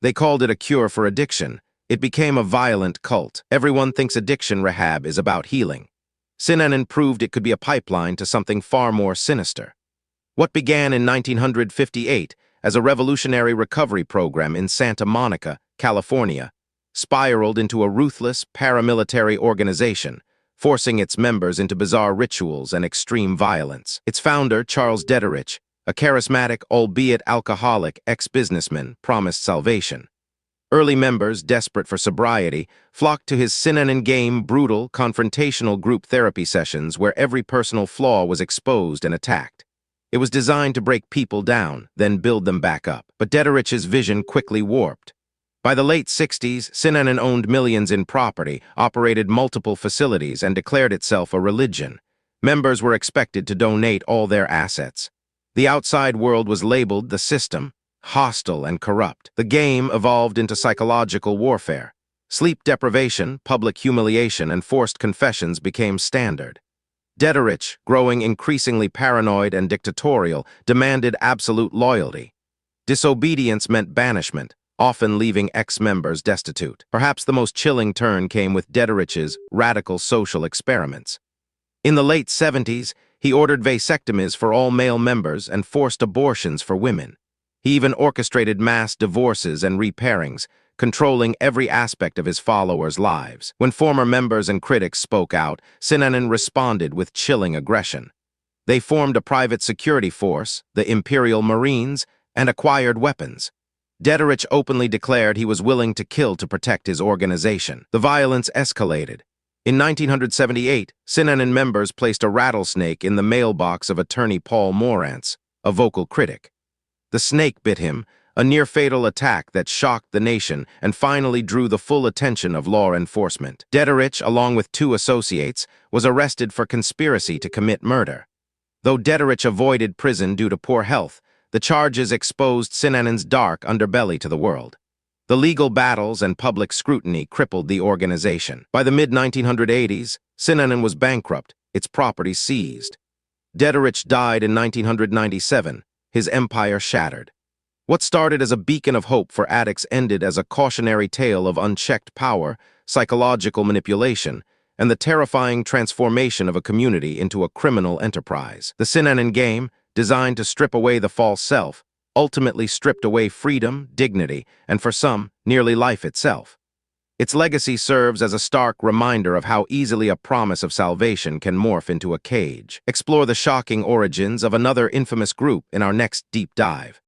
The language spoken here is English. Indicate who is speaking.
Speaker 1: They called it a cure for addiction. It became a violent cult. Everyone thinks addiction rehab is about healing. Synanon proved it could be a pipeline to something far more sinister. What began in 1958 as a revolutionary recovery program in Santa Monica, California, spiraled into a ruthless paramilitary organization, forcing its members into bizarre rituals and extreme violence. Its founder, Charles Dederich, a charismatic, albeit alcoholic, ex-businessman, promised salvation. Early members, desperate for sobriety, flocked to his Synanon game brutal, confrontational group therapy sessions where every personal flaw was exposed and attacked. It was designed to break people down, then build them back up. But Dederich's vision quickly warped. By the late 60s, Synanon owned millions in property, operated multiple facilities, and declared itself a religion. Members were expected to donate all their assets. The outside world was labeled the system, hostile and corrupt. The game evolved into psychological warfare. Sleep deprivation, public humiliation, and forced confessions became standard. Dederich, growing increasingly paranoid and dictatorial, demanded absolute loyalty. Disobedience meant banishment, often leaving ex-members destitute. Perhaps the most chilling turn came with Dederich's radical social experiments. In the late 70s, he ordered vasectomies for all male members and forced abortions for women. He even orchestrated mass divorces and repairings, controlling every aspect of his followers' lives. When former members and critics spoke out, Synanon responded with chilling aggression. They formed a private security force, the Imperial Marines, and acquired weapons. Dederich openly declared he was willing to kill to protect his organization. The violence escalated. In 1978, Synanon members placed a rattlesnake in the mailbox of attorney Paul Morantz, a vocal critic. The snake bit him, a near-fatal attack that shocked the nation and finally drew the full attention of law enforcement. Dederich, along with 2 associates, was arrested for conspiracy to commit murder. Though Dederich avoided prison due to poor health, the charges exposed Synanon's dark underbelly to the world. The legal battles and public scrutiny crippled the organization. By the mid-1980s, Synanon was bankrupt, its property seized. Dederich died in 1997, his empire shattered. What started as a beacon of hope for addicts ended as a cautionary tale of unchecked power, psychological manipulation, and the terrifying transformation of a community into a criminal enterprise. The Synanon game, designed to strip away the false self, ultimately stripped away freedom, dignity, and for some, nearly life itself. Its legacy serves as a stark reminder of how easily a promise of salvation can morph into a cage. Explore the shocking origins of another infamous group in our next deep dive.